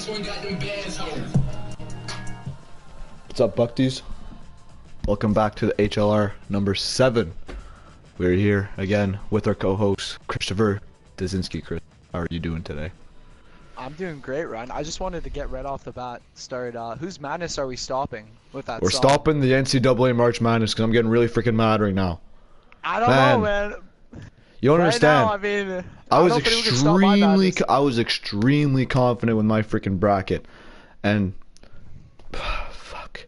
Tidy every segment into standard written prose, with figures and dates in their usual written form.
What's up, Bucties? Welcome back to the HLR number 7. We're here again with our co-host Christopher Dazinski. Chris, how are you doing today? I'm doing great, Ryan. I just wanted to get right off the bat whose madness are we stopping with that We're song? stopping the NCAA March Madness because I'm getting really freaking mad right now. I don't know, man. You don't understand. Now, I mean, I was extremely confident with my freaking bracket, and fuck,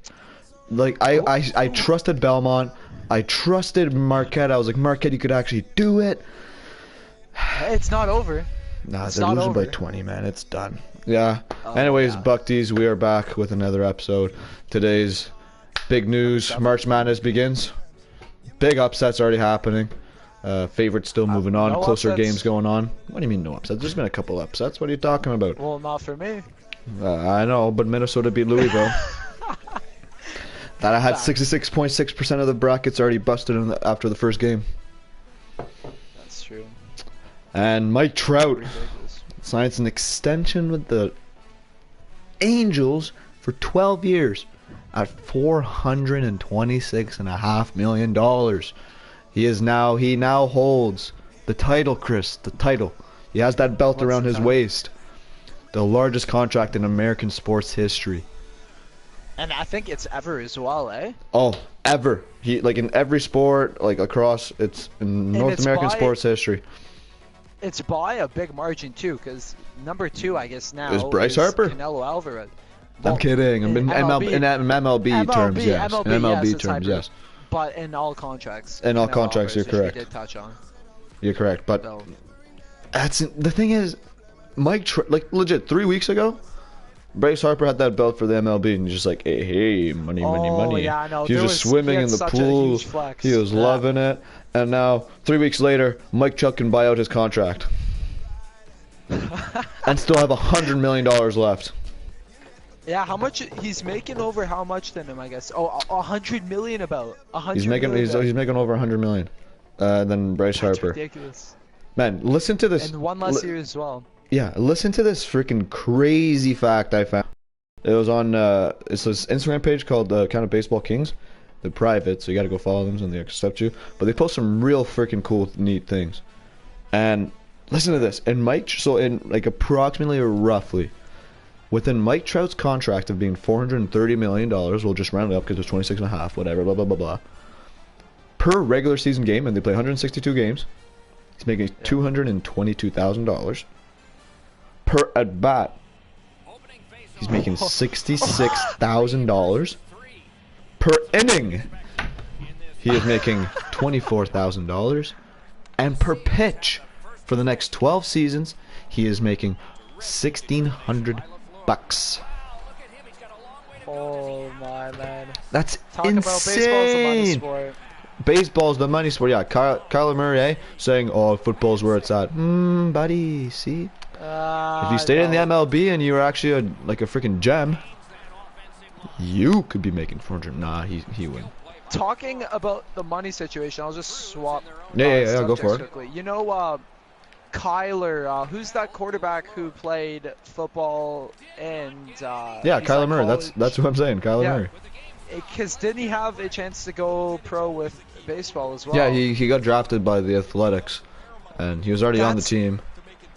like I trusted Belmont, I trusted Marquette. I was like, Marquette, you could actually do it. Hey, it's not over. Nah, they're losing by 20, man. It's done. Yeah. Anyways, yeah. Bucties, we are back with another episode. Today's big news: March Madness begins. Big upsets already happening. Favorites still moving on. No Closer upsets. games going on. What do you mean no upsets? There's been a couple upsets. What are you talking about? Well, not for me. I know, but Minnesota beat Louisville. That I had 66.6% of the brackets already busted after the first game. That's true. And Mike Trout signs an extension with the Angels for 12 years at $426.5 million. He now holds the title, Chris. The title. He has that belt around his waist. The largest contract in American sports history. And I think it's ever as well, eh? Oh, ever. He like in every sport, like across, it's in North American sports history. It's by a big margin too, because number 2, I guess now, is Bryce Harper. Canelo Alvarez. Well, I'm kidding. In MLB terms, yes. In MLB terms, yes. But in all contracts. In all contracts, you're correct. Did touch on. You're correct, but that's the thing is, like legit 3 weeks ago, Bryce Harper had that belt for the MLB, and he's just like, hey, money, money. Yeah, I know. He was just swimming in the pool. He was loving it. And now, 3 weeks later, Mike Trout can buy out his contract. And still have $100 million left. Yeah, how much he's making over how much than him, I guess. Oh, 100 million about. 100 he's making over 100 million. Than Bryce Harper. Ridiculous. Man, listen to this. And one last year as well. Yeah, listen to this freaking crazy fact I found. It was on it's this Instagram page called Kind of Baseball Kings. They're private, so you gotta go follow them and they accept you. But they post some real freaking cool, neat things. And listen to this. In like approximately or roughly, within Mike Trout's contract of being $430 million, we'll just round it up because it's 26.5, whatever, blah blah blah blah. Per regular season game, and they play 162 games, he's making $222,000. Per at bat, he's making $66,000. Per inning, he is making $24,000. And per pitch, for the next 12 seasons, he is making $1,600. Oh my man! That's Talk insane. about baseball's the money sport. Baseball's the money sport. Yeah, Kyler Murray saying, "Oh, football's where it's at." Buddy, see. If you stayed in the MLB and you were actually a freaking gem, you could be making 400. Nah, he wouldn't. Talking about the money situation, I'll just swap. Yeah, go for it. Quickly. You know, Kyler, who's that quarterback who played football and yeah, Kyler Murray. That's what I'm saying, Kyler Murray. Because didn't he have a chance to go pro with baseball as well? Yeah, he got drafted by the Athletics, and he was already on the team.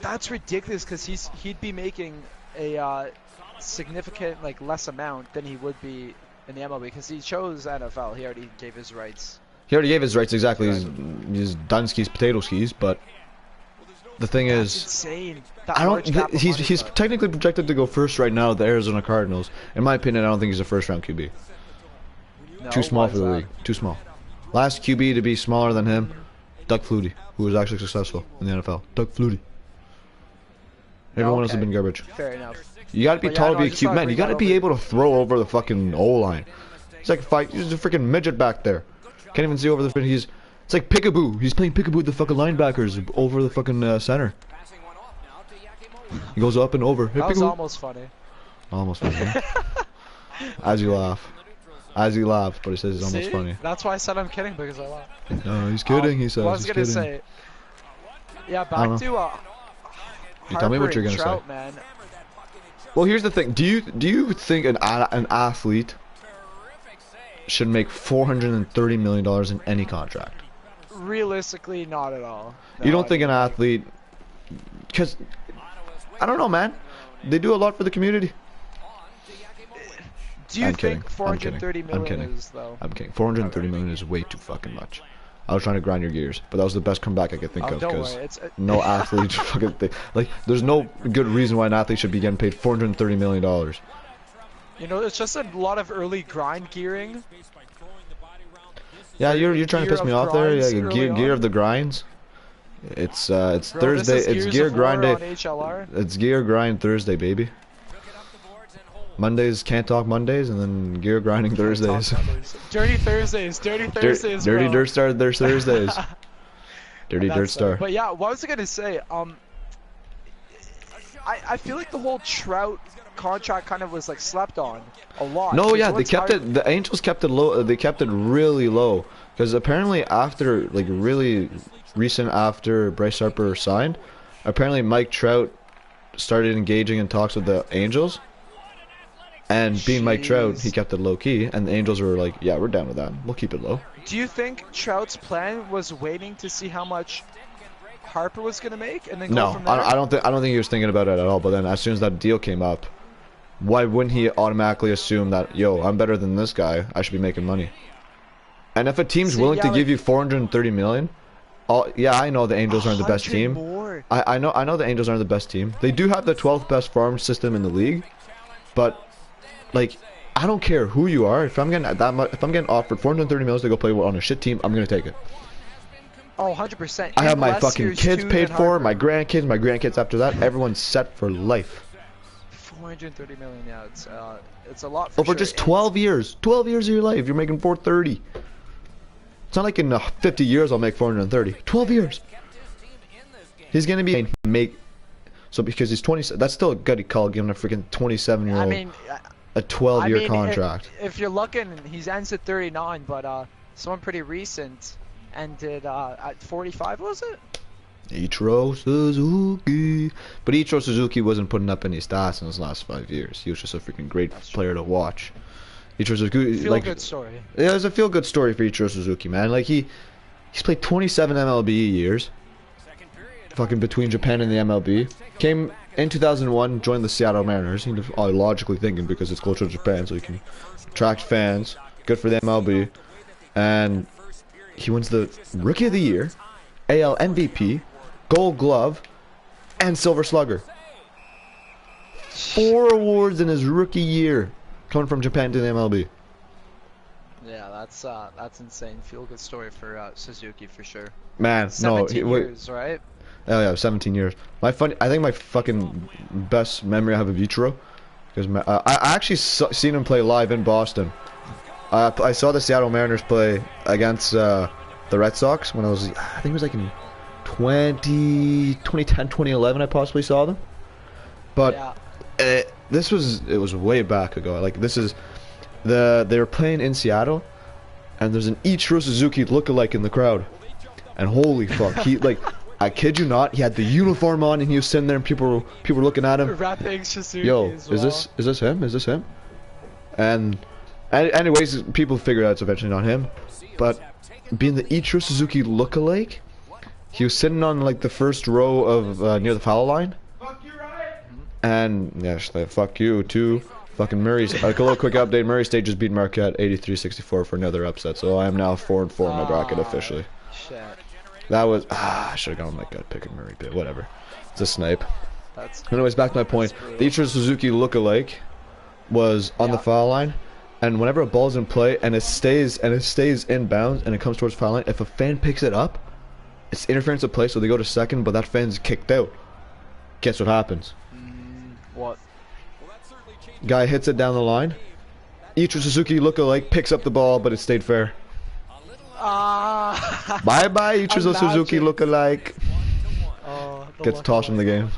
That's ridiculous because he'd be making a significant less amount than he would be in the MLB because he chose NFL. He already gave his rights. He already gave his rights, exactly. He's done skis, potato skis, but the thing is, insane. He's technically projected to go first right now with the Arizona Cardinals. In my opinion, I don't think he's a first-round QB. No, too small for the league. Too small. Last QB to be smaller than him, Doug Flutie, who was actually successful in the NFL. Doug Flutie. Everyone else has been garbage. Fair enough. You gotta be tall to be a cute man. You gotta be able to throw over the fucking O-line. He's like he's a freaking midget back there. Can't even see over the. It's like Peekaboo. He's playing Peekaboo with the fucking linebackers over the fucking center. He goes up and over. Hey, that was almost funny. Almost funny. As you laugh. As he laughs, but he says it's almost funny. That's why I said I'm kidding, because I laugh. No, he's kidding, he says. I was gonna say. Yeah, back to you tell me what you're gonna Trout, say. Man. Well, here's the thing. Do you think an athlete should make $430 million in any contract? Realistically, not at all. No, You don't think an athlete? Because I don't know, man. They do a lot for the community. Do you I'm kidding. think 430 million is though? I'm kidding. 430 million is way too fucking much. I was trying to grind your gears, but that was the best comeback I could think of Don't because worry, no athlete fucking like. There's no good reason why an athlete should be getting paid $430 million. You know, it's just a lot of early grind gearing. Yeah, you're trying to piss me off there. Yeah, gear of the grinds. It's Bro, Thursday. this is It's Gears gear of grind War day. on HLR. It's gear grind Thursday, baby. Mondays can't talk Mondays, and then gear grinding Thursdays. Dirty Thursdays. Dirty Thursdays. Dirty bro. Dirt Star. There's Thursdays. Dirty That's Dirt Star. But yeah, what was I gonna say? I feel like the whole Trout contract kind of was like slept on a lot. No, yeah, they Once kept it. The Angels kept it low. They kept it really low because apparently after like really recent after Bryce Harper signed, apparently Mike Trout started engaging in talks with the Angels. And being Mike Trout, he kept it low key, and the Angels were like, "Yeah, we're down with that. We'll keep it low." Do you think Trout's plan was waiting to see how much Harper was gonna make, and then go from there? I don't think he was thinking about it at all. But then, as soon as that deal came up, why wouldn't he automatically assume that, yo, I'm better than this guy, I should be making money? And if a team's willing to give you 430 million, yeah, I know the Angels aren't the best team. More. I know the Angels aren't the best team. They do have the 12th best farm system in the league, but like, I don't care who you are. If I'm getting that much, if I'm getting offered 430 million to go play on a shit team, I'm gonna take it. Oh, 100%. I have my fucking kids paid for, my grandkids after that. Everyone's set for life. 430 million, yeah, it's a lot Over just 12 years. 12 years of your life, you're making 430. It's not like in 50 years I'll make 430. 12 years. He's gonna be so because he's 20. That's still a gutty call, giving a freaking 27-year-old. I mean, a 12-year contract. If you're looking, he's ends at 39, but someone pretty recent ended at 45, was it? Ichiro Suzuki. But Ichiro Suzuki wasn't putting up any stats in his last 5 years. He was just a freaking great player to watch. Ichiro Suzuki, Feel good story. Yeah, it was a feel good story for Ichiro Suzuki, man. Like he's played 27 MLB years. Fucking between Japan and the MLB. Came in 2001, joined the Seattle Mariners. He was logically thinking because it's closer to Japan, so he can attract fans. Good for the MLB. And he wins the Rookie of the Year, AL MVP, Gold Glove, and Silver Slugger. 4 awards in his rookie year, coming from Japan to the MLB. Yeah, that's insane. Feel good story for Suzuki for sure. Man, 17 years, right? Oh yeah, 17 years. I think my fucking best memory I have of Ichiro, because I actually seen him play live in Boston. I saw the Seattle Mariners play against the Red Sox when I think it was like in 2010, 2011. I possibly saw them, but yeah. it was way back ago. Like they were playing in Seattle, and there's an Ichiro Suzuki lookalike in the crowd, and holy fuck, he like. I kid you not, he had the uniform on and he was sitting there and people were looking at him. Rapping Suzuki. Yo, as well. is this him? Is this him? And anyways, people figured out it's eventually not him. But being the Ichiro Suzuki lookalike, he was sitting on like the first row of near the foul line. Fuck you, right? And yeah, fuck you too. Fucking Murray's a little quick update. Murray State just beat Marquette 83-64 for another upset. So I am now 4-4 in my bracket officially. Shit. That was I should have gone with my gut pick and Murray bit. Whatever. It's a snipe. Anyways, back to my point. The Ichiro Suzuki lookalike was on the foul line, and whenever a ball's in play and it stays in bounds and it comes towards foul line, if a fan picks it up, it's interference of play, so they go to second, but that fan's kicked out. Guess what happens? What? Guy hits it down the line. Ichiro Suzuki lookalike picks up the ball, but it stayed fair. Bye bye, Ichiro Suzuki lookalike. Gets tossed from the game.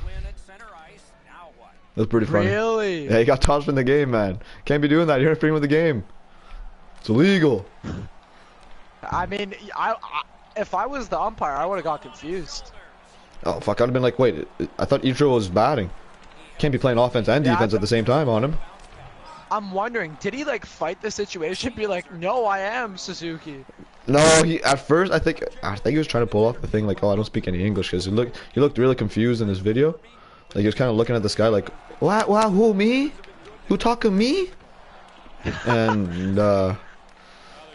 That's pretty funny. Really? Yeah, he got tossed from the game, man. Can't be doing that. You're interfering with the game. It's illegal. I mean, if I was the umpire, I would have got confused. Oh fuck! I'd have been like, wait, I thought Ichiro was batting. Can't be playing offense and defense at the same time on him. I'm wondering, did he like fight the situation? Be like, no, I am Suzuki. No, he at first I think he was trying to pull off the thing like, oh, I don't speak any English, because he looked really confused in his video. Like he was kind of looking at this guy like, wow, who, me? Who talking me? And but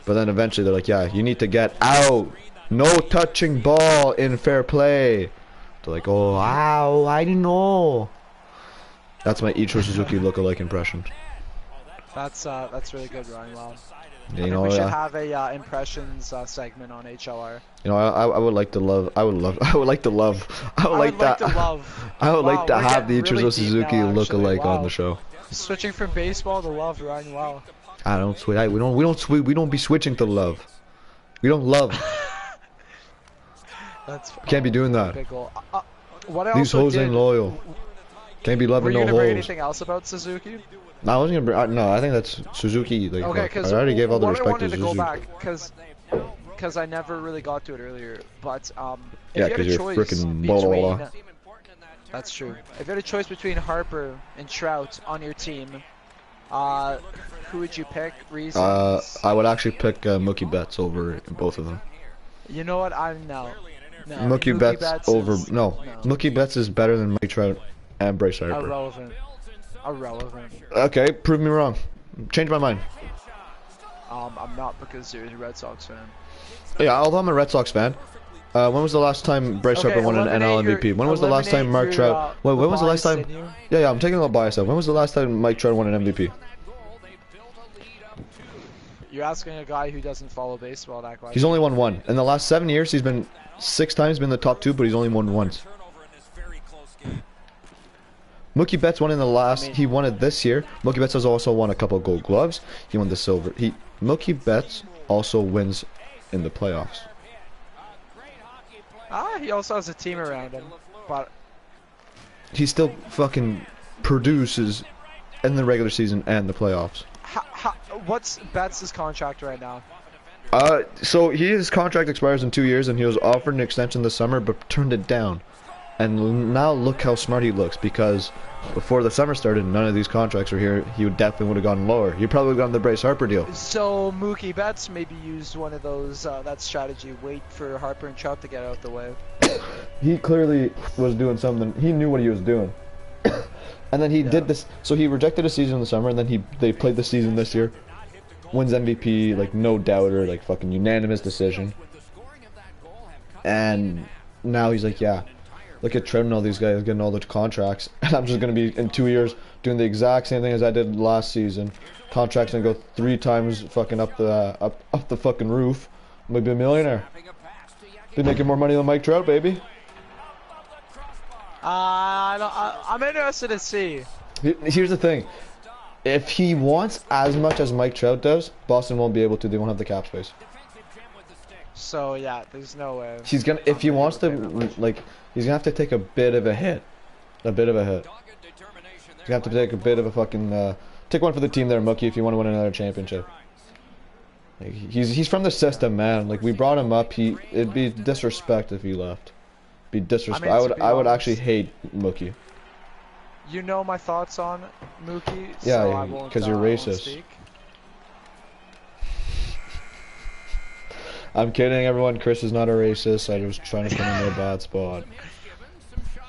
then eventually they're like, yeah, you need to get out. No touching ball in fair play. They're like, oh, wow, I didn't know. That's my Ichiro Suzuki look-alike impression. That's really good, Ryan. Wow. Yeah, I think we should have a impressions segment on HLR. You know, I would like to love. I would like to have the Ichiro Suzuki look-alike on the show. Switching from baseball to love, Ryan. Wow. I don't switch. We don't be switching to love. We don't love. Can't be doing that. What These hoes ain't loyal. Can't be loving no hoes. Were you gonna bring anything else about Suzuki? No, I wasn't gonna bring. No, I think that's Suzuki. Like, okay, because I already gave all the respect to Suzuki. I wanted to go back because I never really got to it earlier. But yeah, because you're freaking blah blah blah. That's true. If you had a choice between Harper and Trout on your team, who would you pick? Reasons? I would actually pick Mookie Betts over both of them. You know what? No. Mookie Betts over no. Mookie Betts is better than Mike Trout and Bryce Harper. Irrelevant. Okay, prove me wrong. Change my mind. I'm not, because you're a Red Sox fan. Yeah, although I'm a Red Sox fan. When was the last time Bryce Harper won an NL MVP? When was the last time Mark Trout? Wait, when was the last time? Yeah, I'm taking a little bias out. When was the last time Mike Trout won an MVP? You're asking a guy who doesn't follow baseball that much. He's only won one. In the last 7 years, he's been 6 times been the top 2, but he's only won once. Mookie Betts won in the last. He won it this year. Mookie Betts has also won a couple of Gold Gloves. He won the silver. Mookie Betts also wins in the playoffs. He also has a team around him, but he still fucking produces in the regular season and the playoffs. What's Betts' contract right now? So his contract expires in 2 years, and he was offered an extension this summer, but turned it down. And now look how smart he looks, because before the summer started, none of these contracts were here. He definitely would have gone lower. He probably would have gotten the Bryce Harper deal. So Mookie Betts maybe used one of those that strategy. Wait for Harper and Trout to get out of the way. He clearly was doing something. He knew what he was doing. And then he did this. So he rejected a season in the summer, and then they played the season this year. Wins MVP, like no doubter, like fucking unanimous decision. And now he's like, yeah. Look at Trout and all these guys getting all the contracts, and I'm just gonna be in 2 years doing the exact same thing as I did last season. Contracts gonna go 3 times fucking up the fucking roof. I'm gonna be a millionaire. Be making more money than Mike Trout, baby. I'm interested to see. Here's the thing: if he wants as much as Mike Trout does, Boston won't be able to. They won't have the cap space. So yeah, there's no way. He's gonna, if he wants to, like, he's gonna have to take a bit of a hit. He's gonna have to take a bit of a fucking, take one for the team there, Mookie, if you want to win another championship. Like, he's from the system, man. Like, we brought him up. It'd be disrespect if he left. Be disrespect. I would actually hate Mookie. You know my thoughts on Mookie. Yeah, because you're racist. I'm kidding, everyone. Chris is not a racist. I was trying to put him in a bad spot.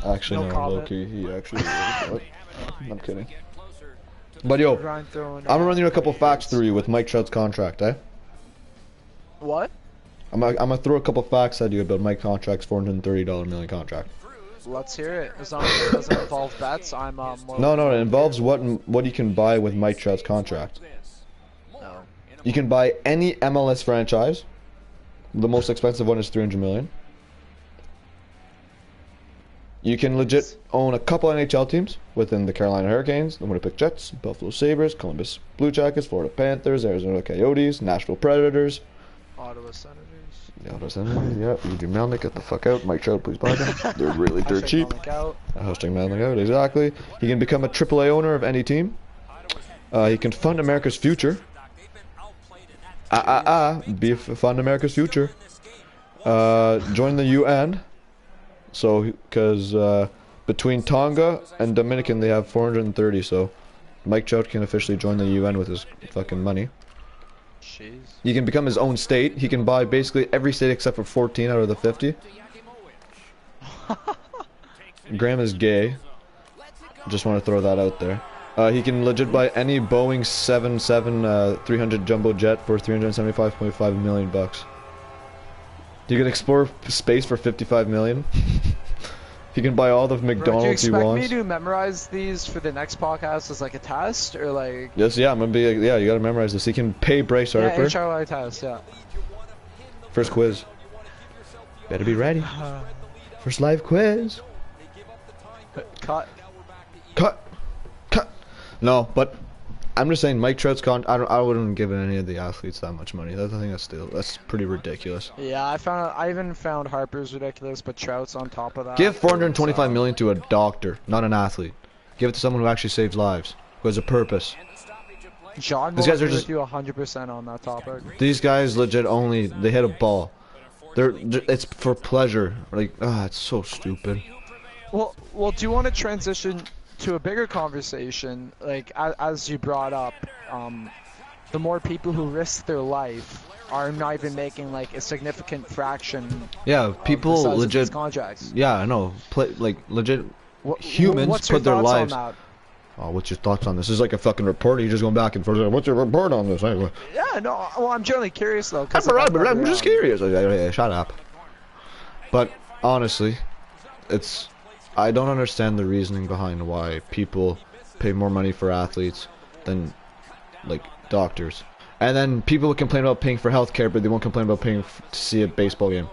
Actually, no, low-key, he actually is. I'm kidding. But yo, I'm gonna run you a couple facts through you with Mike Trout's contract, eh? What? I'm gonna throw a couple facts at you about Mike contract's $430 million contract. Let's hear it. As long as it doesn't involve bets, I'm more. No, it involves what you can buy with Mike Trout's contract. No. You can buy any MLS franchise. The most expensive one is $300 million. You can legit own a couple NHL teams within the Carolina Hurricanes, the Winnipeg Jets, Buffalo Sabres, Columbus Blue Jackets, Florida Panthers, Arizona Coyotes, Nashville Predators, Ottawa Senators. The Ottawa Senators, yeah. EJ Melnick, get the fuck out. Mike Trout, please buy them. They're really dirt cheap. Hosting Melnick out, exactly. He can become a AAA owner of any team. He can fund America's future. Fund America's future. Join the UN. So, because Between Tonga and Dominican, they have 430. So Mike Trout can officially join the UN with his fucking money. Jeez. He can become his own state. He can buy basically every state except for 14 out of the 50. Graham is gay. Just want to throw that out there. He can legit buy any Boeing 777-300 jumbo jet for $375.5 million bucks. You can explore space for $55 million. He can buy all the McDonald's he wants. Do you expect me to memorize these for the next podcast as like a test, or like? Yes, yeah, I'm gonna be. Yeah, you gotta memorize this. He can pay Bryce Harper. Yeah, HLR test, yeah. First quiz. Better be ready. First live quiz. Cut. Cut. No, but I'm just saying, Mike Trout's I wouldn't give any of the athletes that much money. I think that's pretty ridiculous. Yeah, I even found Harper's ridiculous, but Trout's on top of that. Give $425 million to a doctor, not an athlete. Give it to someone who actually saves lives, who has a purpose. John, these guys are just with you 100% on that topic. These guys legit they hit a ball. It's for pleasure. Like, it's so stupid. Well, do you want to transition to a bigger conversation? Like, as you brought up, the more people who risk their life are not even making like a significant fraction. Yeah, people of the size legit of these contracts. Yeah, I know. Like legit humans put their lives. Oh, what's your thoughts on this? This is like a fucking reporter. You're just going back and forth. What's your report on this? Yeah, no. Well, I'm generally curious though. I'm just curious. Shut up. But honestly, I don't understand the reasoning behind why people pay more money for athletes than like doctors. And then people would complain about paying for healthcare, but they won't complain about paying to see a baseball game.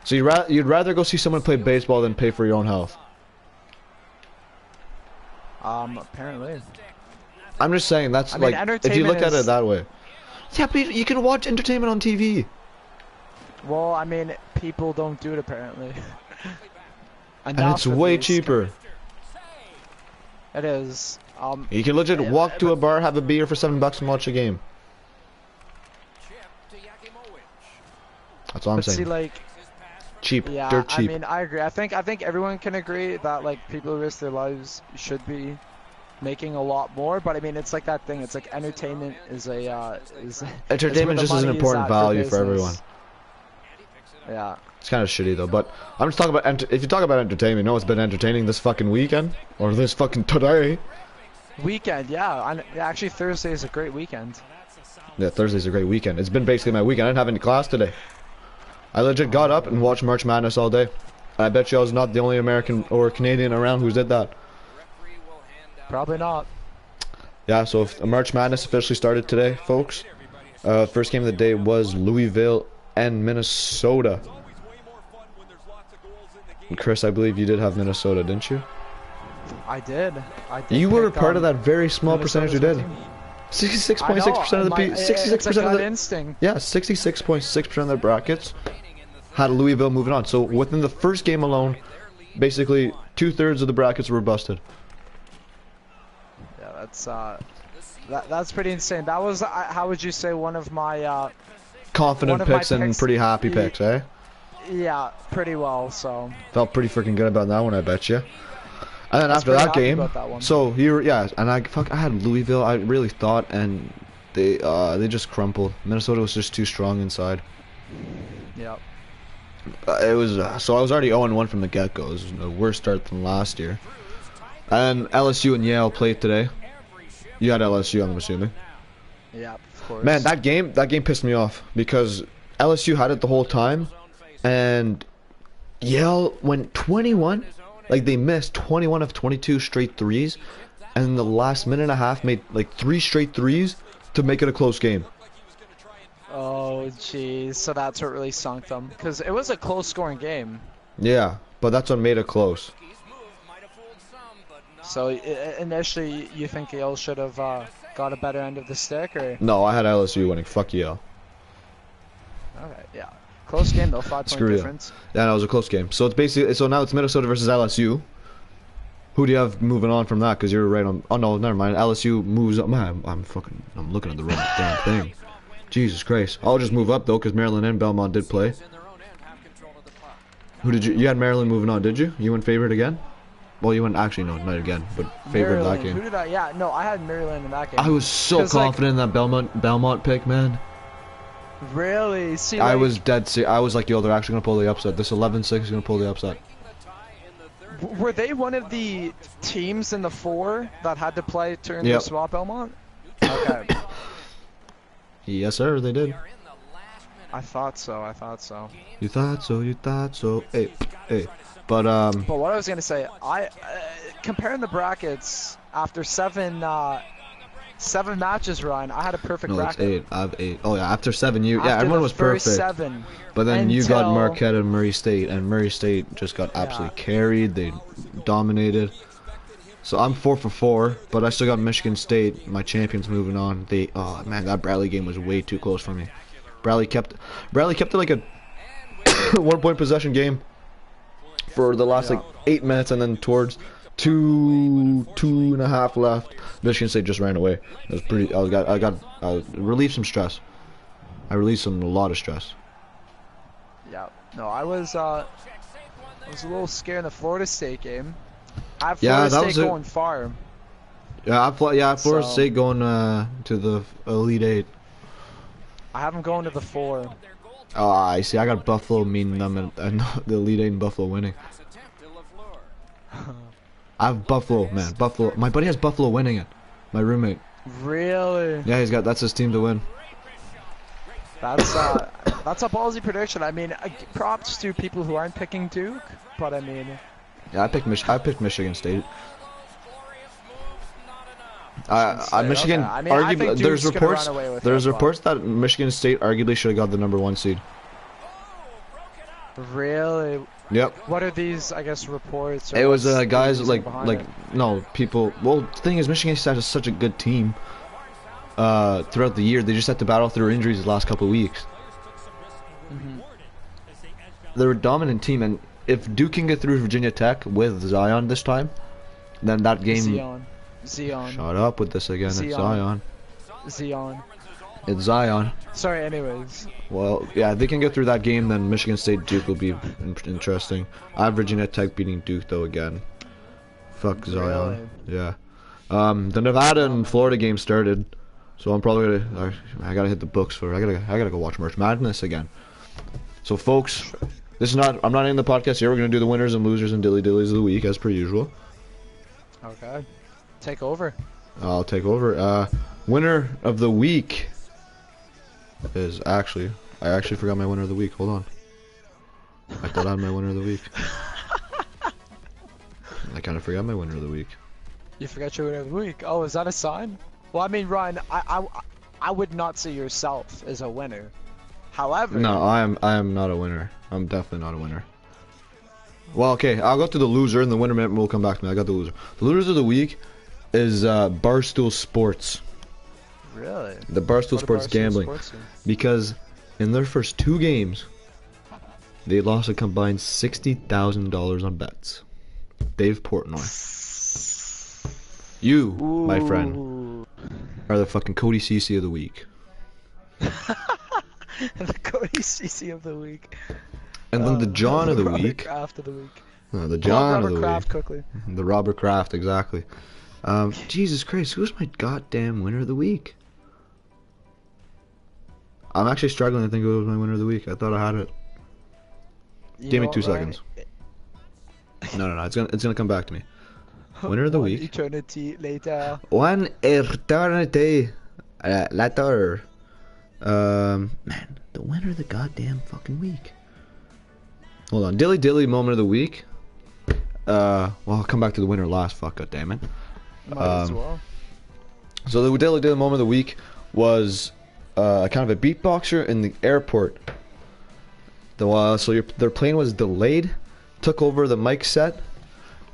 So you'd rather go see someone play baseball than pay for your own health. Apparently. I'm just saying that's like if you look at it that way. Yeah, but you can watch entertainment on TV. Well, I mean, people don't do it apparently. And it's way cheaper. It is. You can legit walk to a bar, have a beer for $7 and watch a game. That's all I'm saying. See, like, cheap, yeah, dirt cheap. I mean, I agree. I think everyone can agree that like people who risk their lives should be making a lot more. But I mean, it's like that thing. It's like entertainment is entertainment just is an important value for everyone. Yeah. It's kind of shitty though, but I'm just talking about if you talk about entertainment, you know what's been entertaining this fucking weekend or this fucking today? Weekend, yeah. Actually, Thursday is a great weekend. Yeah, Thursday's a great weekend. It's been basically my weekend. I didn't have any class today. I legit got up and watched March Madness all day. And I bet you I was not the only American or Canadian around who did that. Probably not. Yeah, so if March Madness officially started today, folks. First game of the day was Louisville and Minnesota. And Chris, I believe you did have Minnesota, didn't you? I did. You were part of that very small percentage who did. 66.6% of the people. 66% of the instinct. Yeah, 66.6% of the brackets had Louisville moving on. So within the first game alone, basically 2/3 of the brackets were busted. Yeah, that's pretty insane. That was how would you say one of my confident picks and pretty happy picks, eh? Yeah, pretty well. So felt pretty freaking good about that one, I bet you. And then after that game, so and I had Louisville. I really thought, and they just crumpled. Minnesota was just too strong inside. Yep. It was so I was already 0-1 from the get-go. It was a worse start than last year. And LSU and Yale played today. You had LSU, I'm assuming. Yeah, of course. Man, that game pissed me off because LSU had it the whole time, and Yale went 21. Like, they missed 21 of 22 straight threes, and in the last minute and a half made like 3 straight threes to make it a close game. Oh, jeez. So that's what really sunk them. Because it was a close-scoring game. Yeah, but that's what made it close. So initially, you think Yale should have got a better end of the stick, or? No, I had LSU winning. Fuck Yale. Okay, yeah. Close game though, 5-point difference. Yeah, no, it was a close game. So it's basically now it's Minnesota versus LSU. Who do you have moving on from that? Because you're right on. Oh no, never mind. LSU moves up. Man, I'm looking at the wrong damn thing. Jesus Christ. I'll just move up though, because Maryland and Belmont did play. Who did you? You had Maryland moving on, did you? You went favorite again? I did. I had Maryland moving on. Well, you went actually no, not again, but favored that Maryland. game. Who did I? Yeah, no, I had Maryland in that game. I was so 'Cause, like, confident in that Belmont pick, man. really? See, I like, was dead serious. I was like, yo, they're actually gonna pull the upset. This 11-6 is gonna pull the upset. were they one of the teams in the 4 that had to play turn Yep. to swap Belmont? Okay. Yes, sir, they did. I thought so. I thought so. You thought so, you thought so. Hey, hey. But But what I was gonna say, comparing the brackets after 7 matches run, I had a perfect no, it's bracket. 8. I have 8. Oh yeah, after 7, yeah, After everyone the was first perfect. 7. But then you got until- Marquette and Murray State, and Murray State just got absolutely carried. They dominated. So I'm 4 for 4, but I still got Michigan State, my champions, moving on. Oh man, that Bradley game was way too close for me. Bradley kept it like a 1-point possession game for the last like 8 minutes, and then towards 2.5 left, Michigan State just ran away. It was pretty. I relieved some stress. I relieved a lot of stress. Yeah. No, I was a little scared in the Florida State game. I have Yeah, Florida that State was it. going far. Yeah, Florida So- State going to the Elite 8. I have them going to the 4. Oh, I see. I got Buffalo meaning them and the Elite 8 and Buffalo winning. I have Buffalo, man. Buffalo. My buddy has Buffalo winning it. My roommate. Really? Yeah, that's his team to win. That's a ballsy prediction. I mean, props to people who aren't picking Duke, but I mean, Yeah, I picked Michigan State. Michigan. okay. I mean, I arguably, think there's Duke's gonna reports. run away with There's it, but- reports that Michigan State arguably should have got the number 1 seed. really, Yep. what are these? I guess reports. Or It was what's the guys reason like behind it? no people. Well, the thing is, Michigan State is such a good team. Throughout the year, they just had to battle through injuries the last couple of weeks. They're a dominant team, and if Duke can get through Virginia Tech with Zion this time, then that game. Zion. Shut up with this again. It's Zion. Zion. Zion. It's Zion. Sorry. Anyways. Well, yeah, if they can get through that game, then Michigan State Duke will be interesting. I have Virginia Tech beating Duke though again. Fuck Zion. Yeah. The Nevada and Florida game started, so I'm probably gonna. I gotta hit the books for. I gotta go watch March Madness again. So folks, this is not. I'm not ending the podcast here. We're gonna do the winners and losers and dilly dillies of the week as per usual. Okay. Take over. I'll take over. Winner of the week is I actually forgot my winner of the week. Hold on. I thought I had my winner of the week. I kind of forgot my winner of the week. You forgot your winner of the week. Oh, is that a sign? Well, I mean, Ryan, I would not say yourself as a winner. However, No, I am not a winner. I'm definitely not a winner. Well, okay, I'll go to the loser, and the winner will come back to me. I got the loser. The loser of the week is Barstool Sports. really, The Barstool What Sports about gambling. Sports team? Because in their first 2 games, they lost a combined $60,000 on bets. Dave Portnoy. You, my friend, Ooh. are the fucking Cody Cece of the week. The Cody CC of the week. And then the John of the Robert week. Kraft of the week. The John of Robert the Kraft week. quickly. The Robert Kraft, exactly. Jesus Christ, who's my goddamn winner of the week? I'm actually struggling to think who was my winner of the week. I thought I had it. You Give me know 2 what, Ryan? seconds. No, it's gonna come back to me. Winner of the One week. eternity later. One eternity later. Man, the winner of the goddamn fucking week. Hold on, Dilly Dilly moment of the week. Well, I'll come back to the winner last. Fuck, goddammit. Might as well. So the Dilly Dilly moment of the week was kind of a beatboxer in the airport. Their plane was delayed, took over the mic set,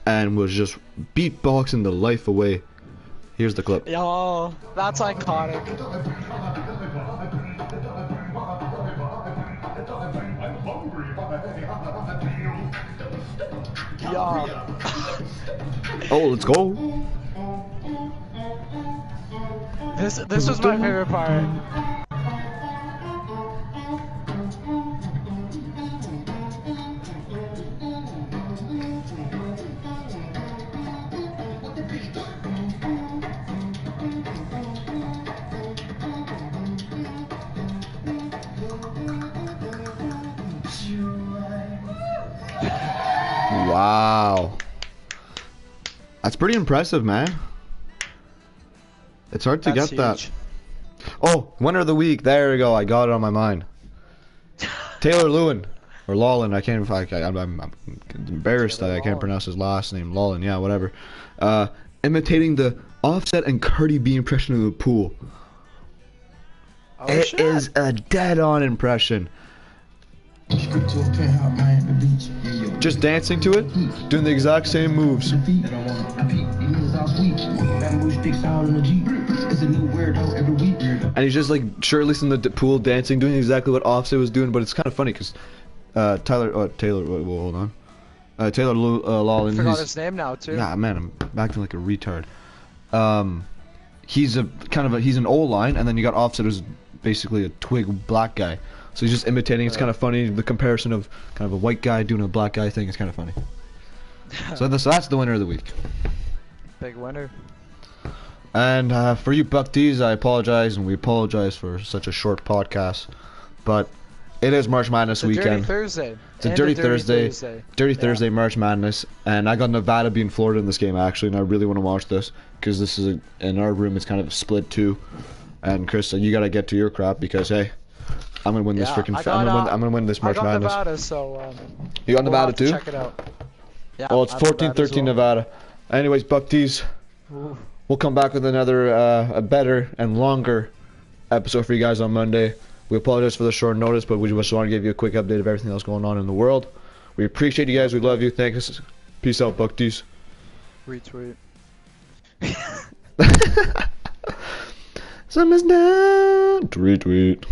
and was just beatboxing the life away. Here's the clip. Yo, that's iconic. Yeah. Oh, let's go. This was my favorite part. Wow. That's pretty impressive, man. It's hard to That's get that. huge. Oh, winner of the week. There we go. I got it on my mind. Taylor Lewin. Or Lawlin. I can't. I'm embarrassed that I can't pronounce his last name. Lawlin. Yeah, whatever. Imitating the Offset and Cardi B impression of the pool. Oh, It shit. is a dead-on impression. Just dancing to it, doing the exact same moves. And he's just like shirtless in the pool dancing, doing exactly what Offset was doing, but it's kind of funny because Taylor, hold on. Taylor Lawlin. I forgot his name now too. Nah, man, I'm acting like a retard. He's he's an O-line, and then you got Offset who's basically a twig black guy. So he's just imitating. It's kind of funny. The comparison of kind of a white guy doing a black guy thing is kind of funny. So that's the winner of the week. Big winner. And for you Buck D's, I apologize, and we apologize for such a short podcast, but it is March Madness weekend. Dirty Thursday. It's a Dirty Thursday, March Madness, and I got Nevada being Florida in this game actually, and I really want to watch this because this is in our room. It's kind of split too, and Chris, you gotta get to your crap because hey, I'm gonna win this freaking. I'm gonna win this March Madness. I got Nevada, so you got Nevada too? Check it out. Yeah, well, it's 14-13 Nevada. Anyways, Buck D's. We'll come back with another, a better and longer episode for you guys on Monday. We apologize for the short notice, but we just want to give you a quick update of everything that's going on in the world. We appreciate you guys. We love you. Thanks. Peace out, Buck D's. Retweet. Summer's down. Retweet.